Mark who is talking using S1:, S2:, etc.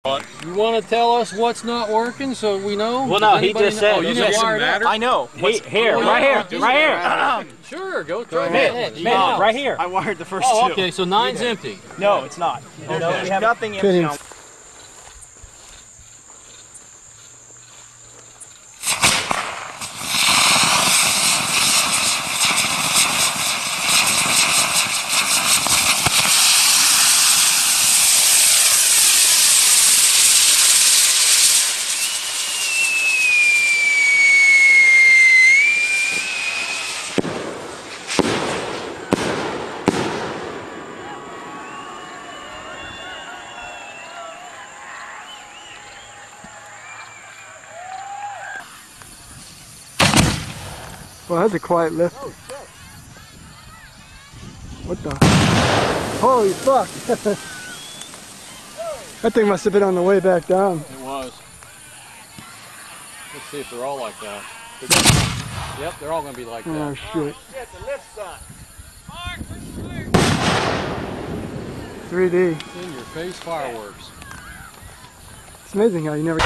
S1: You want to tell us what's not working so we know?
S2: Well, no, he just said.
S1: Oh, you didn't wire it up.
S2: I know. Here, right here.
S1: Sure, go ahead.
S2: Right here. I wired the first two.
S1: Okay, so 9's empty.
S2: No, it's not. No, we have nothing empty on.
S3: Well, that's a quiet lift. Oh, shit. What the? Holy fuck! That thing must have been on the way back down.
S1: It was. Let's see if they're all like that. Yep, they're all going to be like that.
S3: Oh, shit.
S2: Shit, the lift's on.
S3: 3D.
S1: In your face fireworks.
S3: It's amazing how you never...